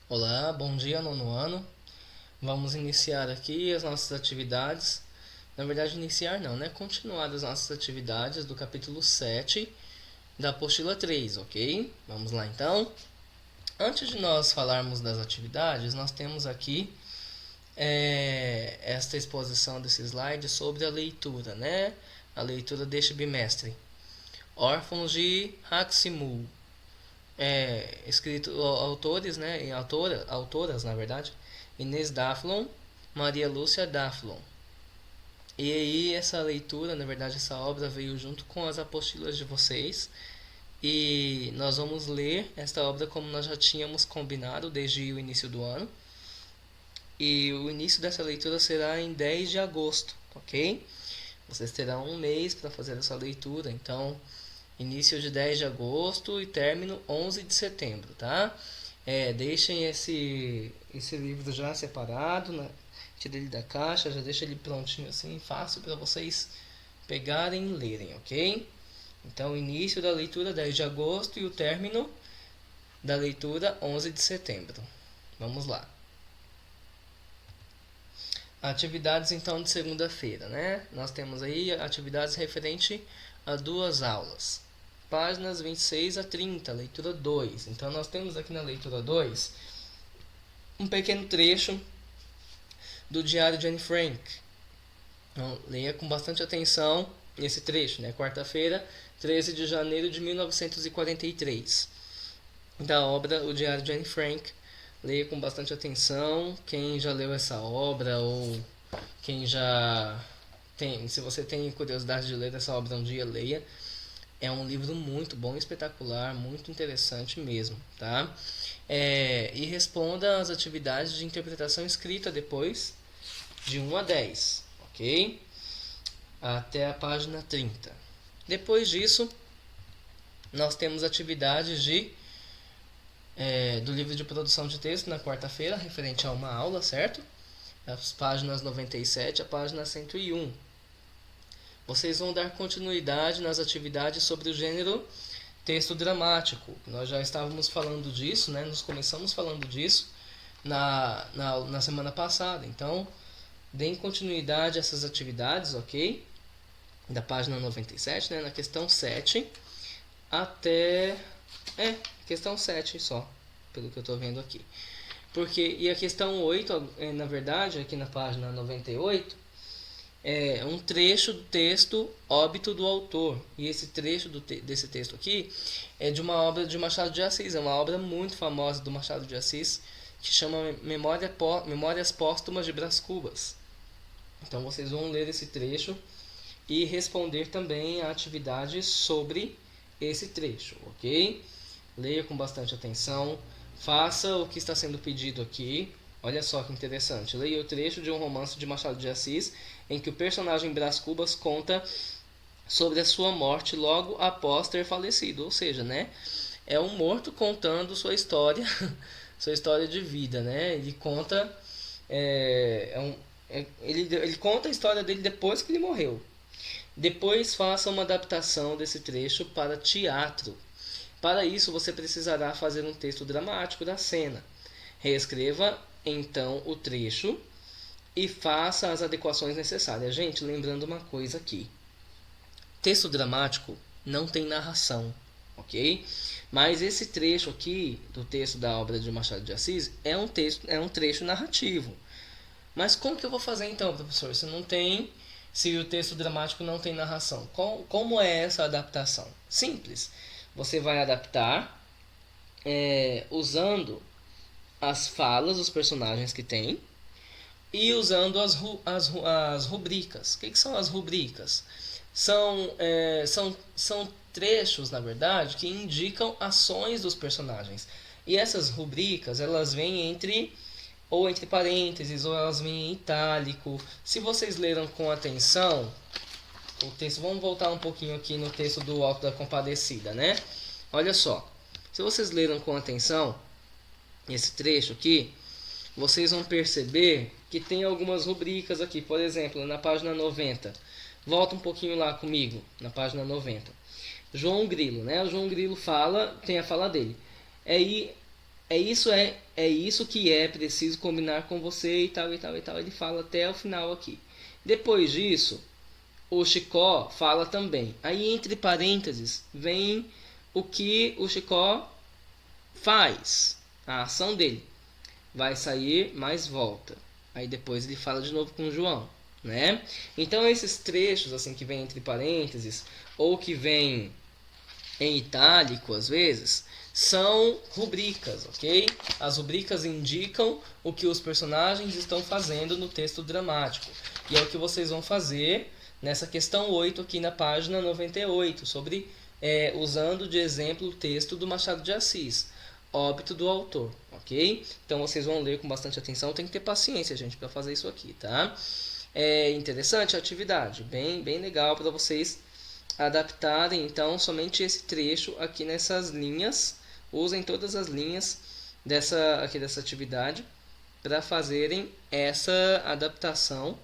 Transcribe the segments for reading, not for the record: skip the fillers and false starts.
Olá, bom dia, nono ano. Vamos iniciar aqui as nossas atividades. Na verdade, iniciar não, né? Continuar as nossas atividades do capítulo 7 da apostila 3, ok? Vamos lá então. Antes de nós falarmos das atividades, nós temos aqui esta exposição desse slide sobre a leitura, né? A leitura deste bimestre. Órfãos de Haximul. Escrito autores, né, e autoras, na verdade, Inês Daflon, Maria Lúcia Daflon. E aí essa leitura, na verdade, essa obra veio junto com as apostilas de vocês, e nós vamos ler esta obra como nós já tínhamos combinado desde o início do ano. E o início dessa leitura será em 10 de agosto, ok? Vocês terão um mês para fazer essa leitura, então início de 10 de agosto e término 11 de setembro, tá? Deixem esse livro já separado, né? Tira ele da caixa, já deixa ele prontinho assim, fácil para vocês pegarem e lerem, ok? Então, o início da leitura 10 de agosto e o término da leitura 11 de setembro. Vamos lá. Atividades então de segunda-feira, né? Nós temos aí atividades referente a duas aulas. Páginas 26 a 30, leitura 2. Então nós temos aqui na leitura 2 um pequeno trecho do diário de Anne Frank. Então, leia com bastante atenção esse trecho, né? Quarta-feira, 13 de janeiro de 1943. Da obra O Diário de Anne Frank. Leia com bastante atenção. Quem já leu essa obra ou quem já tem, se você tem curiosidade de ler essa obra um dia, leia. É um livro muito bom, espetacular, muito interessante mesmo, tá? E responda às atividades de interpretação escrita depois, de 1 a 10, ok? Até a página 30. Depois disso, nós temos atividades do livro de produção de texto na quarta-feira, referente a uma aula, certo? As páginas 97 a página 101. Vocês vão dar continuidade nas atividades sobre o gênero texto dramático. Nós já estávamos falando disso, né? Nós começamos falando disso na semana passada. Então, deem continuidade a essas atividades, ok? Da página 97, né? Na questão 7 até... questão 7 só, pelo que eu estou vendo aqui. E a questão 8, na verdade, aqui na página 98, é um trecho do texto Óbito do Autor. E esse trecho desse texto aqui é de uma obra de Machado de Assis. É uma obra muito famosa do Machado de Assis, que chama Memórias Póstumas de Brás Cubas. Então vocês vão ler esse trecho e responder também a atividade sobre esse trecho, ok? Leia com bastante atenção. Faça o que está sendo pedido aqui. Olha só que interessante. Leia o trecho de um romance de Machado de Assis, em que o personagem Brás Cubas conta sobre a sua morte logo após ter falecido. Ou seja, né? É um morto contando sua história, sua história de vida, né? Ele conta, ele conta a história dele depois que ele morreu. Depois faça uma adaptação desse trecho para teatro. Para isso, você precisará fazer um texto dramático da cena. Reescreva então o trecho e faça as adequações necessárias. Gente, lembrando uma coisa aqui: texto dramático não tem narração, ok? Mas esse trecho aqui do texto da obra de Machado de Assis é um trecho narrativo. Mas como que eu vou fazer então, professor? Se o texto dramático não tem narração, como é essa adaptação? Simples. Você vai adaptar usando as falas dos personagens que tem e usando as rubricas. O que são as rubricas? São trechos, na verdade, que indicam ações dos personagens. E essas rubricas, elas vêm entre parênteses, ou elas vêm em itálico. Se vocês leram com atenção o texto, vamos voltar um pouquinho aqui no texto do Alto da Compadecida, né? Olha só, se vocês leram com atenção esse trecho aqui, vocês vão perceber que tem algumas rubricas aqui. Por exemplo, na página 90, volta um pouquinho lá comigo, na página 90. João Grilo, né? O João Grilo tem a fala dele. é isso que é preciso combinar com você e tal, e tal, e tal. Ele fala até o final aqui. Depois disso, o Chicó fala também. Aí, entre parênteses, vem o que o Chicó faz, a ação dele. Vai sair, mas volta. Aí depois ele fala de novo com o João, né? Então esses trechos assim que vem entre parênteses ou que vem em itálico às vezes são rubricas, ok? As rubricas indicam o que os personagens estão fazendo no texto dramático. E é o que vocês vão fazer nessa questão 8 aqui na página 98, sobre usando de exemplo o texto do Machado de Assis, Óbito do Autor, ok? Então vocês vão ler com bastante atenção, tem que ter paciência, gente, para fazer isso aqui, tá? É interessante a atividade, bem legal para vocês adaptarem, então, somente esse trecho aqui nessas linhas. Usem todas as linhas dessa atividade para fazerem essa adaptação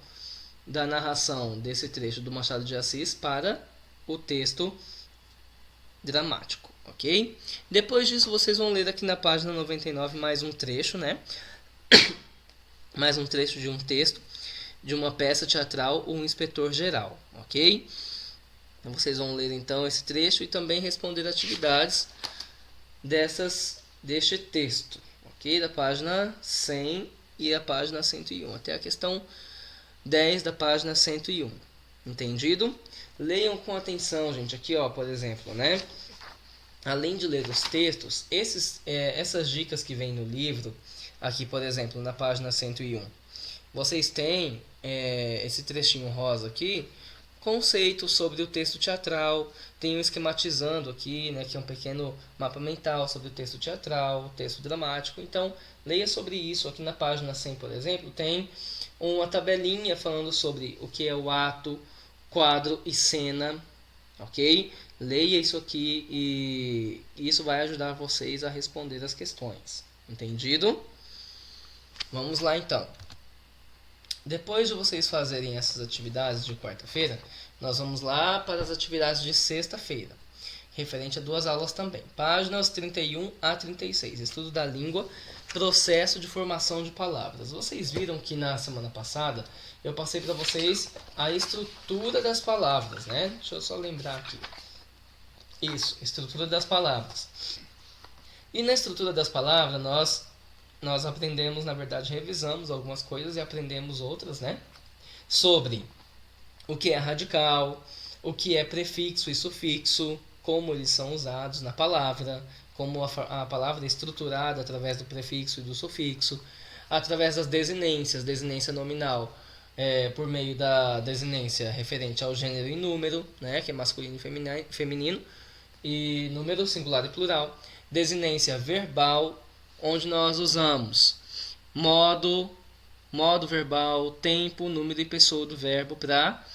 da narração desse trecho do Machado de Assis para o texto dramático, ok? Depois disso, vocês vão ler aqui na página 99 mais um trecho, né? Mais um trecho de um texto de uma peça teatral, O Inspetor Geral, ok? Então, vocês vão ler então esse trecho e também responder atividades deste texto, ok? Da página 100 e a página 101, até a questão 10 da página 101. Entendido? Leiam com atenção, gente. Aqui, ó, por exemplo, né? Além de ler os textos, essas dicas que vem no livro, aqui, por exemplo, na página 101, vocês têm esse trechinho rosa aqui, conceitos sobre o texto teatral, tem um esquematizando aqui, né, que é um pequeno mapa mental sobre o texto teatral, o texto dramático. Então, leia sobre isso. Aqui na página 100, por exemplo, tem uma tabelinha falando sobre o que é o ato, quadro e cena, ok? Leia isso aqui e isso vai ajudar vocês a responder as questões, entendido? Vamos lá então. Depois de vocês fazerem essas atividades de quarta-feira, nós vamos lá para as atividades de sexta-feira, referente a 2 aulas também. Páginas 31 a 36, estudo da língua, processo de formação de palavras. Vocês viram que na semana passada eu passei para vocês a estrutura das palavras, né? Deixa eu só lembrar aqui. Isso, estrutura das palavras. E na estrutura das palavras nós aprendemos, na verdade, revisamos algumas coisas e aprendemos outras, né? Sobre o que é radical, o que é prefixo e sufixo, como eles são usados na palavra, como a palavra é estruturada através do prefixo e do sufixo, através das desinências, desinência nominal, por meio da desinência referente ao gênero e número, né? Que é masculino e feminino, e número singular e plural, desinência verbal, onde nós usamos modo verbal, tempo, número e pessoa do verbo para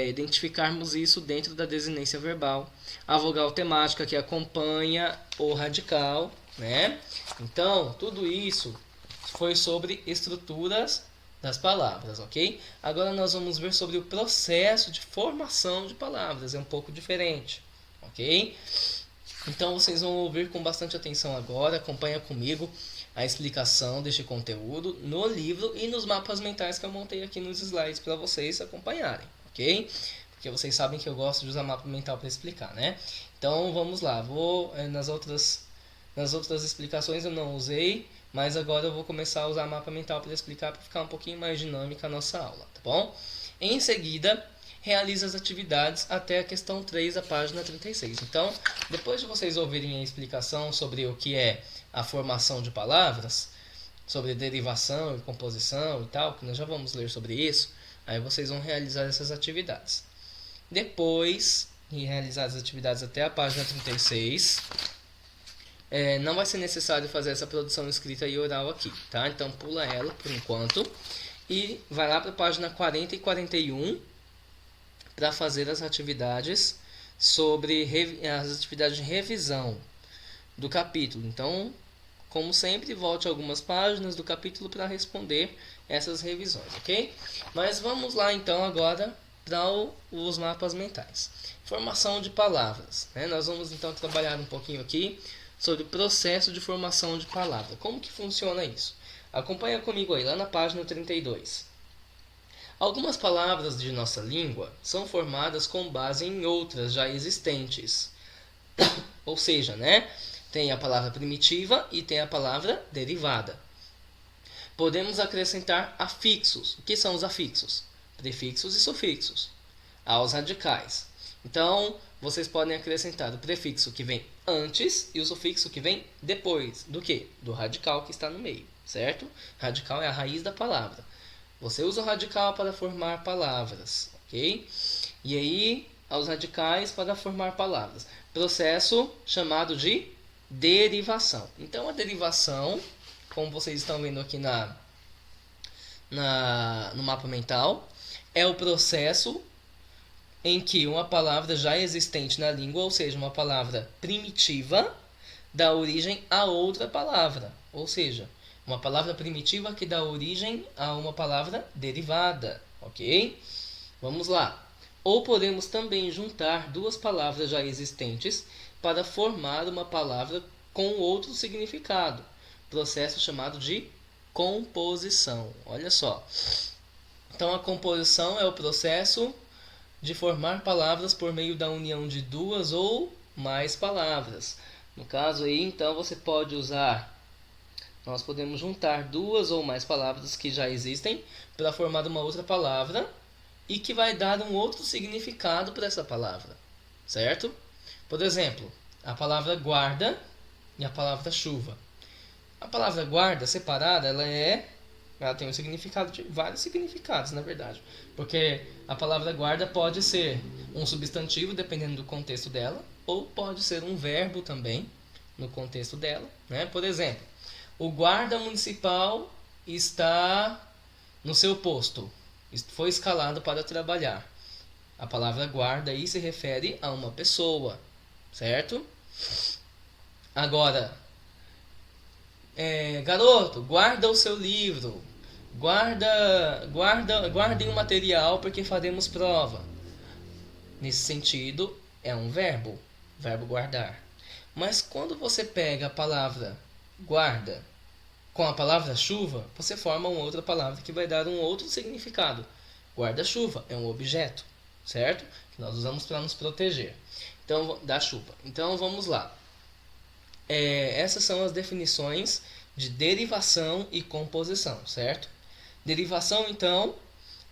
identificarmos isso dentro da desinência verbal. A vogal temática que acompanha o radical, né? Então, tudo isso foi sobre estruturas das palavras, ok? Agora nós vamos ver sobre o processo de formação de palavras, é um pouco diferente, ok? Então vocês vão ouvir com bastante atenção agora, acompanha comigo a explicação deste conteúdo no livro e nos mapas mentais que eu montei aqui nos slides para vocês acompanharem, ok? Porque vocês sabem que eu gosto de usar mapa mental para explicar, né? Então vamos lá, nas outras explicações eu não usei, mas agora eu vou começar a usar mapa mental para explicar, para ficar um pouquinho mais dinâmica a nossa aula, tá bom? Em seguida, realiza as atividades até a questão 3 da página 36. Então, depois de vocês ouvirem a explicação sobre o que é a formação de palavras, sobre derivação e composição e tal, que nós já vamos ler sobre isso, aí vocês vão realizar essas atividades. Depois de realizar as atividades até a página 36, não vai ser necessário fazer essa produção escrita e oral aqui, tá? Então pula ela por enquanto e vai lá para a página 40 e 41 para fazer as atividades as atividades de revisão do capítulo. Então, como sempre, volte algumas páginas do capítulo para responder essas revisões, ok? Mas vamos lá então agora para os mapas mentais. Formação de palavras, né? Nós vamos então trabalhar um pouquinho aqui sobre o processo de formação de palavra. Como que funciona isso? Acompanha comigo aí, lá na página 32. Algumas palavras de nossa língua são formadas com base em outras já existentes. Ou seja, né? Tem a palavra primitiva e tem a palavra derivada. Podemos acrescentar afixos. O que são os afixos? Prefixos e sufixos aos radicais. Então, vocês podem acrescentar o prefixo que vem antes e o sufixo que vem depois. Do que? Do radical que está no meio, certo? Radical é a raiz da palavra. Você usa o radical para formar palavras, ok? E aí, aos radicais para formar palavras. Processo chamado de derivação. Então, a derivação, como vocês estão vendo aqui no mapa mental, é o processo em que uma palavra já existente na língua, ou seja, uma palavra primitiva, dá origem a outra palavra. Ou seja, uma palavra primitiva que dá origem a uma palavra derivada. Ok? Vamos lá. Ou podemos também juntar duas palavras já existentes para formar uma palavra com outro significado. Processo chamado de composição. Olha só. Então, a composição é o processo de formar palavras por meio da união de duas ou mais palavras. No caso aí, então, nós podemos juntar duas ou mais palavras que já existem para formar uma outra palavra e que vai dar um outro significado para essa palavra, certo? Por exemplo, a palavra guarda e a palavra chuva. A palavra guarda separada, ela tem um significado de vários significados, na verdade. Porque a palavra guarda pode ser um substantivo, dependendo do contexto dela, ou pode ser um verbo também, no contexto dela, né? Por exemplo, o guarda municipal está no seu posto, foi escalado para trabalhar. A palavra guarda aí se refere a uma pessoa, certo? Agora, garoto, guarda o seu livro. Guardem o material porque faremos prova. Nesse sentido, é um verbo guardar. Mas quando você pega a palavra guarda com a palavra chuva, você forma uma outra palavra que vai dar um outro significado. Guarda-chuva é um objeto, certo? Que nós usamos para nos proteger da chuva. Então vamos lá. Essas são as definições de derivação e composição, certo? Derivação, então,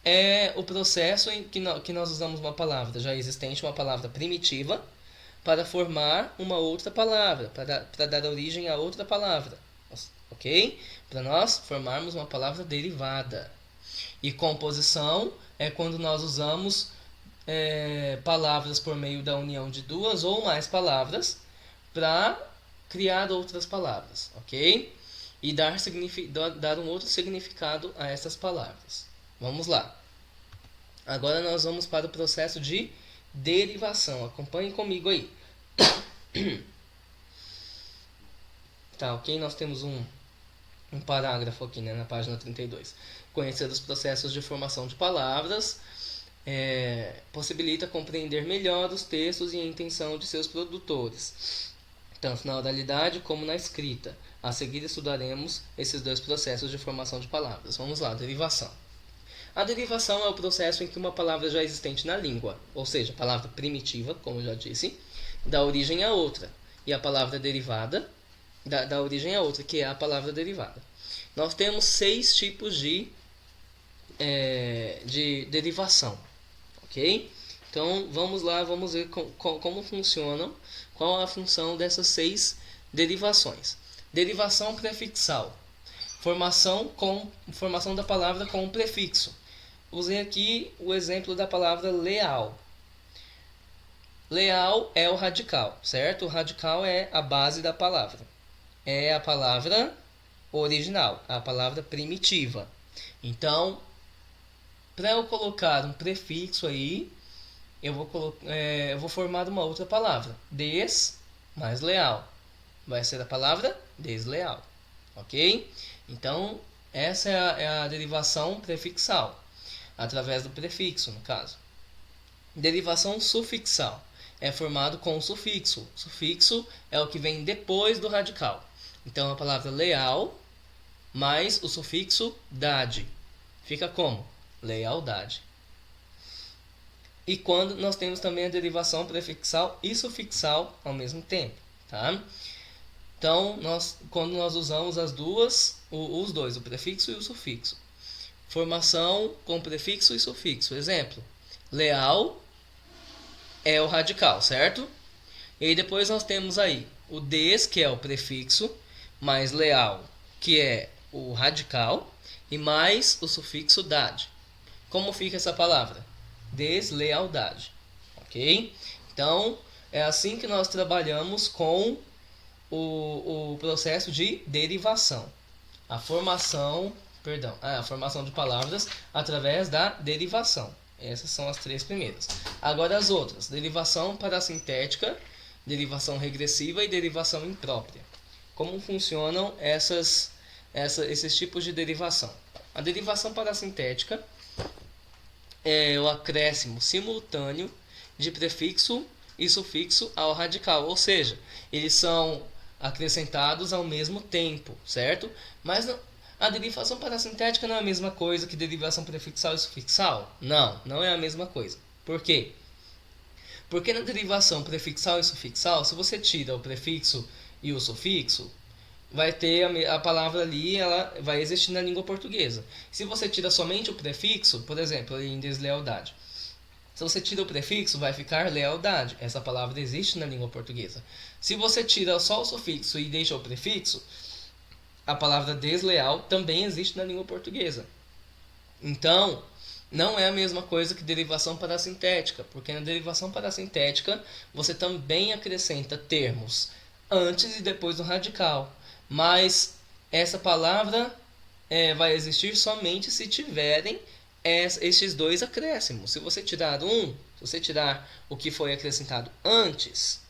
é o processo em que nós usamos uma palavra já existente, uma palavra primitiva, para formar uma outra palavra, para dar origem a outra palavra, ok? Para nós formarmos uma palavra derivada. E composição é quando nós usamos palavras por meio da união de duas ou mais palavras para criar outras palavras, ok? E dar um outro significado a essas palavras. Vamos lá. Agora nós vamos para o processo de derivação. Acompanhem comigo aí. Tá, ok? Nós temos um parágrafo aqui, né, na página 32. Conhecer os processos de formação de palavras possibilita compreender melhor os textos e a intenção de seus produtores, tanto na oralidade como na escrita. A seguir estudaremos esses dois processos de formação de palavras. Vamos lá, derivação. A derivação é o processo em que uma palavra já existente na língua, ou seja, a palavra primitiva, como eu já disse, dá origem a outra. E a palavra derivada dá origem a outra, que é a palavra derivada. Nós temos 6 tipos de derivação, ok? Então, vamos lá, vamos ver como funcionam, qual a função dessas 6 derivações. Derivação prefixal. Formação da palavra com um prefixo. Usei aqui o exemplo da palavra leal. Leal é o radical, certo? O radical é a base da palavra. É a palavra original, a palavra primitiva. Então, para eu colocar um prefixo aí, eu vou formar uma outra palavra. Mais leal. Vai ser a palavra desleal. Ok? Então, essa é a derivação prefixal, através do prefixo, no caso. Derivação sufixal é formado com o sufixo. O sufixo é o que vem depois do radical. Então a palavra leal mais o sufixo dade. Fica como? Lealdade. E quando nós temos também a derivação prefixal e sufixal ao mesmo tempo, tá? Então, quando nós usamos as duas, os dois, o prefixo e o sufixo. Formação com prefixo e sufixo. Exemplo, leal é o radical, certo? E aí depois nós temos aí o des, que é o prefixo, mais leal, que é o radical, e mais o sufixo dade. Como fica essa palavra? Deslealdade. Ok? Então, é assim que nós trabalhamos com o processo de derivação. A formação de palavras através da derivação. Essas são as três primeiras. Agora as outras. Derivação parassintética, derivação regressiva e derivação imprópria. Como funcionam esses tipos de derivação? A derivação parassintética é o acréscimo simultâneo de prefixo e sufixo ao radical, ou seja, eles são acrescentados ao mesmo tempo, certo? Mas a derivação parassintética não é a mesma coisa que derivação prefixal e sufixal? Não, não é a mesma coisa. Por quê? Porque na derivação prefixal e sufixal, se você tira o prefixo e o sufixo, vai ter a palavra ali, ela vai existir na língua portuguesa. Se você tira somente o prefixo, por exemplo, em deslealdade, se você tira o prefixo, vai ficar lealdade. Essa palavra existe na língua portuguesa. Se você tira só o sufixo e deixa o prefixo, a palavra desleal também existe na língua portuguesa. Então, não é a mesma coisa que derivação parassintética, porque na derivação parassintética você também acrescenta termos antes e depois do radical. Mas essa palavra vai existir somente se tiverem estes dois acréscimos. Se você tirar se você tirar o que foi acrescentado antes,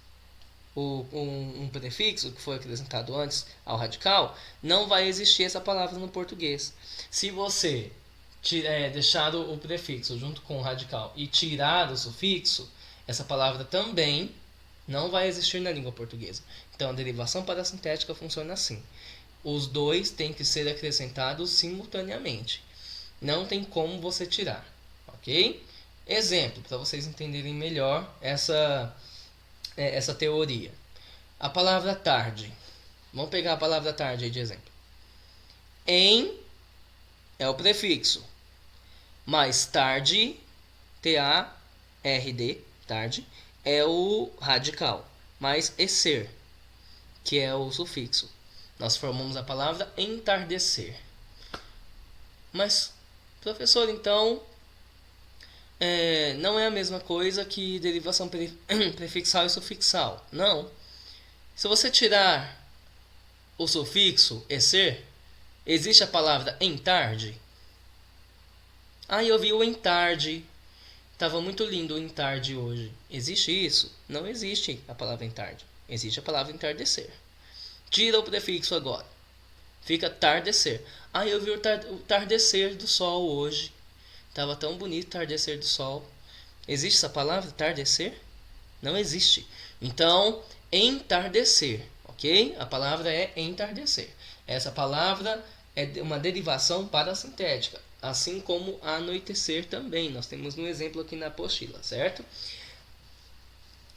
um prefixo que foi acrescentado antes ao radical, não vai existir essa palavra no português. Se você deixar o prefixo junto com o radical e tirar o sufixo, essa palavra também não vai existir na língua portuguesa. Então, a derivação parassintética funciona assim. Os dois têm que ser acrescentados simultaneamente. Não tem como você tirar, ok? Exemplo, para vocês entenderem melhor essa teoria. A palavra tarde. Vamos pegar a palavra tarde aí de exemplo. Em é o prefixo. Mais tarde, T-A-R-D, tarde, é o radical. Mais esser, que é o sufixo. Nós formamos a palavra entardecer. Mas, professor, então, não é a mesma coisa que derivação prefixal e sufixal. Não. Se você tirar o sufixo esser, existe a palavra entarde? Eu vi o entarde. Estava muito lindo o entarde hoje. Existe isso? Não existe a palavra entarde. Existe a palavra entardecer. Tira o prefixo agora. Fica tardecer. Eu vi o tardecer do sol hoje. Estava tão bonito o tardecer do sol. Existe essa palavra, tardecer? Não existe. Então, entardecer, ok? A palavra é entardecer. Essa palavra é uma derivação parassintética, assim como anoitecer também. Nós temos um exemplo aqui na apostila, certo?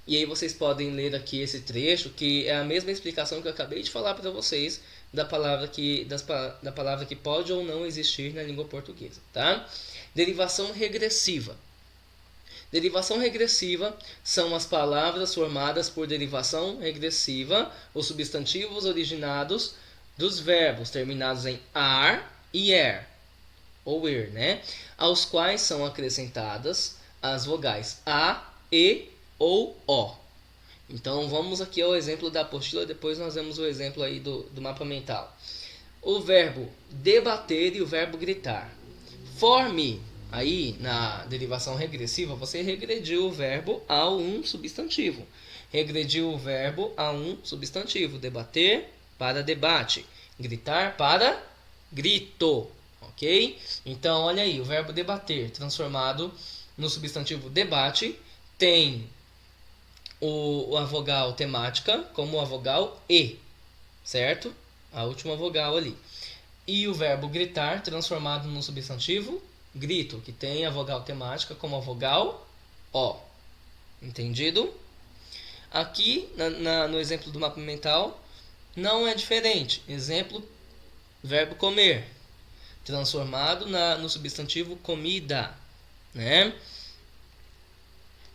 E aí vocês podem ler aqui esse trecho, que é a mesma explicação que eu acabei de falar para vocês da palavra que pode ou não existir na língua portuguesa, tá? Derivação regressiva. Derivação regressiva são as palavras formadas por derivação regressiva, os substantivos originados dos verbos terminados em ar e er, ou er, né? Aos quais são acrescentadas as vogais a, e ou o. Então vamos aqui ao exemplo da apostila, depois nós vemos o exemplo aí do mapa mental. O verbo debater e o verbo gritar. Forme aí na derivação regressiva, você regrediu o verbo a um substantivo. Regrediu o verbo a um substantivo. Debater para debate. Gritar para grito. Ok? Então, olha aí, o verbo debater transformado no substantivo debate tem a vogal temática como a vogal E, certo? A última vogal ali. E o verbo gritar transformado no substantivo grito, que tem a vogal temática como a vogal O. Entendido? Aqui, no exemplo do mapa mental, não é diferente. Exemplo, verbo comer, transformado no substantivo comida, né?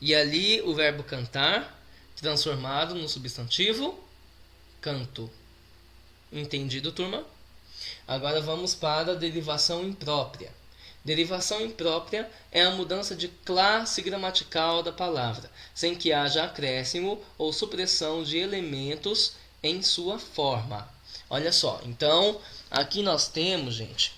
E ali o verbo cantar, transformado no substantivo canto. Entendido, turma? Agora vamos para a derivação imprópria. Derivação imprópria é a mudança de classe gramatical da palavra, sem que haja acréscimo ou supressão de elementos em sua forma. Olha só, então aqui nós temos, gente,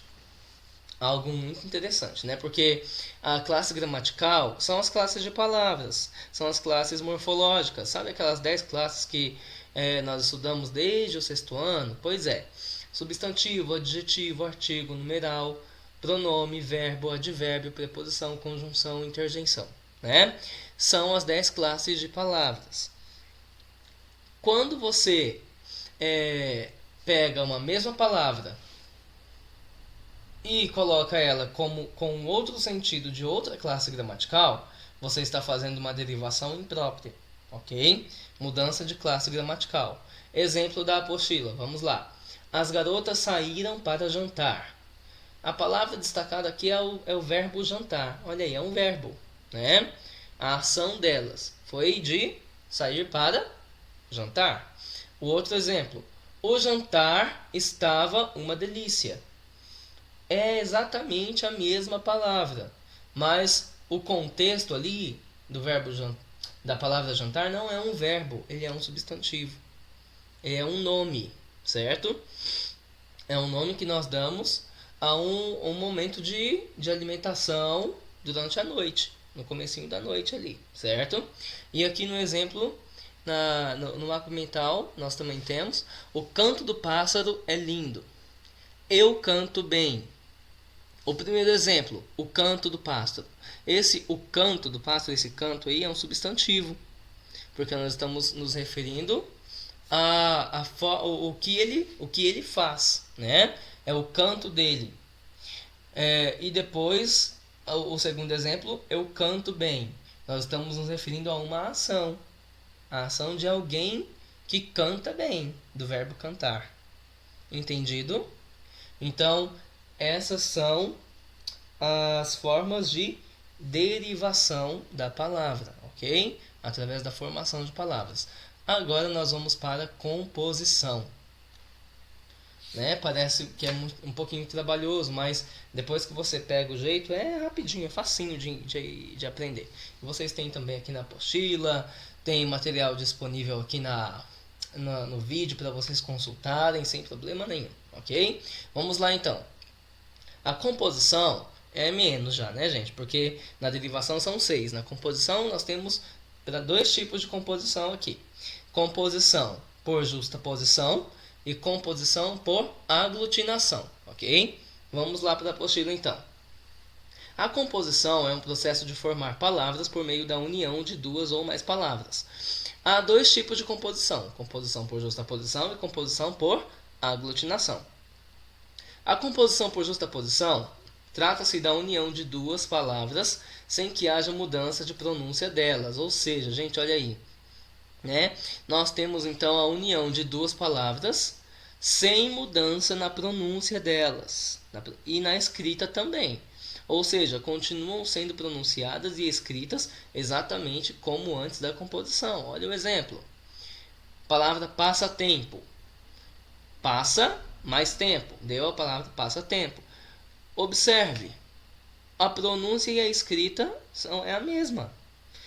algo muito interessante, né? Porque a classe gramatical são as classes de palavras, são as classes morfológicas, sabe aquelas 10 classes que nós estudamos desde o 6º ano? Pois é, substantivo, adjetivo, artigo, numeral, pronome, verbo, advérbio, preposição, conjunção, interjeição, né? São as 10 classes de palavras. Quando você pega uma mesma palavra e coloca ela com outro sentido de outra classe gramatical, você está fazendo uma derivação imprópria, ok? Mudança de classe gramatical. Exemplo da apostila, vamos lá. As garotas saíram para jantar. A palavra destacada aqui é o verbo jantar. Olha aí, é um verbo, né? A ação delas foi de sair para jantar. O outro exemplo. O jantar estava uma delícia. É exatamente a mesma palavra, mas o contexto ali do verbo da palavra jantar não é um verbo, ele é um substantivo. É um nome, certo? É um nome que nós damos a um momento de alimentação durante a noite, no comecinho da noite ali, certo? E aqui no exemplo, no mapa mental, nós também temos o canto do pássaro é lindo. Eu canto bem. O primeiro exemplo, o canto do pássaro. O canto do pássaro, esse canto aí é um substantivo, porque nós estamos nos referindo o que ele faz, né? É o canto dele. E depois, o segundo exemplo, eu canto bem. Nós estamos nos referindo a uma ação. A ação de alguém que canta bem, do verbo cantar. Entendido? Então, essas são as formas de derivação da palavra, ok? Através da formação de palavras. Agora nós vamos para a composição. Né? Parece que é um pouquinho trabalhoso, mas depois que você pega o jeito, é rapidinho, é facinho de aprender. E vocês têm também aqui na apostila, tem material disponível aqui no vídeo para vocês consultarem sem problema nenhum, ok? Vamos lá então. A composição é menos já, né, gente? Porque na derivação são 6. Na composição nós temos 2 tipos de composição aqui. Composição por justaposição e composição por aglutinação, ok? Vamos lá para a apostila então. A composição é um processo de formar palavras por meio da união de 2 ou mais palavras. Há 2 tipos de composição: composição por justaposição e composição por aglutinação. A composição por justaposição trata-se da união de 2 palavras sem que haja mudança de pronúncia delas. Ou seja, gente, olha aí, né? Nós temos então a união de 2 palavras sem mudança na pronúncia delas e na escrita também. Ou seja, continuam sendo pronunciadas e escritas exatamente como antes da composição. Olha o exemplo. Palavra passatempo. Passa mais tempo. Deu a palavra passatempo. Observe. A pronúncia e a escrita é a mesma.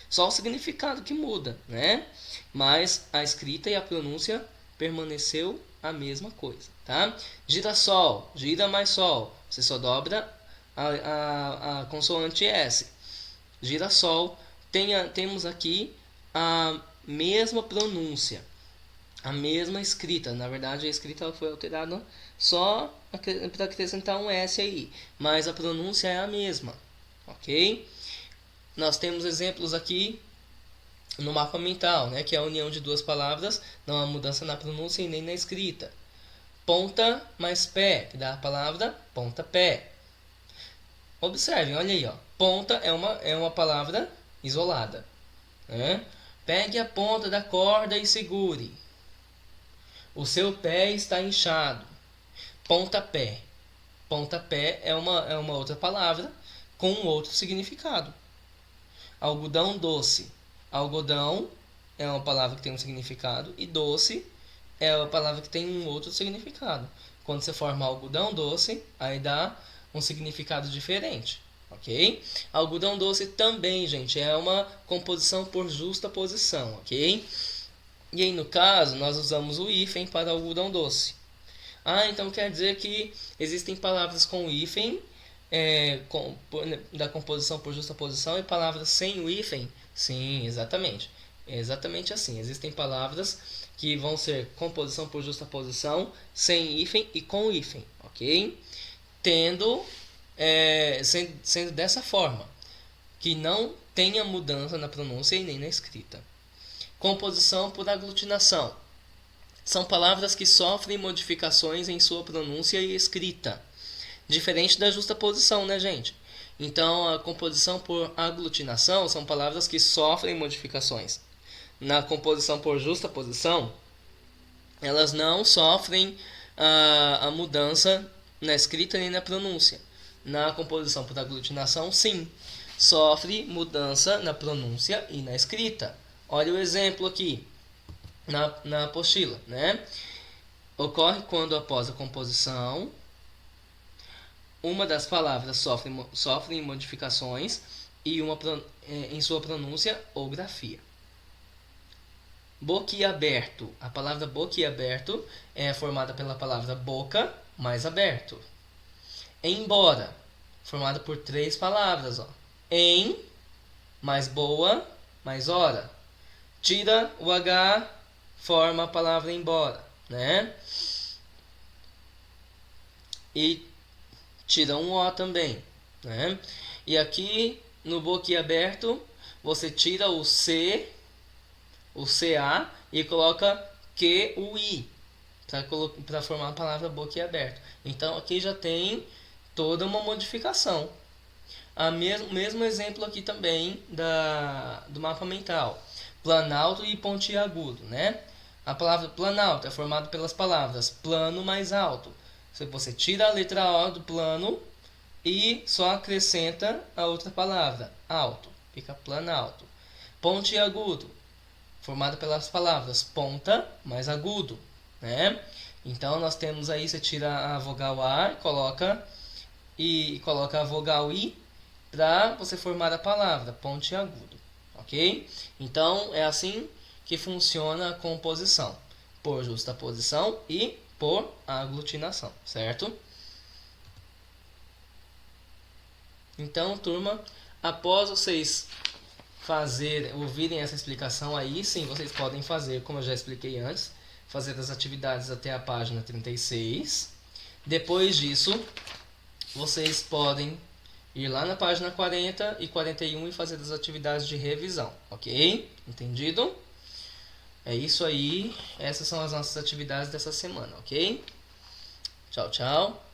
Só o significado que muda, né? Mas a escrita e a pronúncia permaneceu a mesma coisa, tá? Girassol, gira mais sol. Você só dobra a consoante S. Girassol, temos aqui a mesma pronúncia, a mesma escrita. Na verdade, a escrita foi alterada só para acrescentar um S aí, mas a pronúncia é a mesma, ok? Nós temos exemplos aqui no mapa mental, né, que é a união de duas palavras, não há mudança na pronúncia e nem na escrita. Ponta mais pé, que dá a palavra pontapé. Observem, olha aí, ó. Ponta é uma palavra isolada, né? Pegue a ponta da corda e segure. O seu pé está inchado. Pontapé. Pontapé é uma outra palavra com um outro significado. Algodão doce. Algodão é uma palavra que tem um significado e doce é uma palavra que tem um outro significado. Quando você forma algodão doce, aí dá um significado diferente, ok? Algodão doce também, gente, é uma composição por justa posição, ok? E aí, no caso, nós usamos o hífen para algodão doce. Ah, então quer dizer que existem palavras com hífen da composição por justa posição e palavras sem o hífen? Sim, exatamente. É exatamente assim. Existem palavras que vão ser composição por justa posição, sem hífen e com hífen, ok? Sendo dessa forma, que não tenha mudança na pronúncia e nem na escrita. Composição por aglutinação. São palavras que sofrem modificações em sua pronúncia e escrita. Diferente da justa posição, né, gente? Então, a composição por aglutinação são palavras que sofrem modificações. Na composição por justa posição, elas não sofrem a mudança na escrita nem na pronúncia. Na composição por aglutinação, sim, sofre mudança na pronúncia e na escrita. Olha o exemplo aqui na apostila, né? Ocorre quando após a composição uma das palavras sofre modificações e em sua pronúncia ou grafia. Boquiaberto. A palavra boquiaberto é formada pela palavra boca mais aberto. Embora, formada por três palavras, ó. Em mais boa mais hora. Tira o H, forma a palavra embora, né? E tira um O também, né? E aqui no boquiaberto você tira o C, o CA e coloca QUI para formar a palavra boquiaberto. Então aqui já tem toda uma modificação. Mesmo exemplo aqui também do mapa mental. Planalto e pontiagudo, né? A palavra planalto é formada pelas palavras plano mais alto. Você tira a letra O do plano e só acrescenta a outra palavra, alto. Fica planalto. Pontiagudo, formada pelas palavras ponta mais agudo, né? Então nós temos aí, você tira a vogal A e coloca a vogal I para você formar a palavra pontiagudo, ok? Então é assim que funciona a composição, por justaposição e por aglutinação, certo? Então, turma, após vocês ouvirem essa explicação aí, sim, vocês podem fazer, como eu já expliquei antes, fazer as atividades até a página 36. Depois disso, vocês podem ir lá na página 40 e 41 e fazer as atividades de revisão, ok? Entendido? É isso aí. Essas são as nossas atividades dessa semana, ok? Tchau, tchau.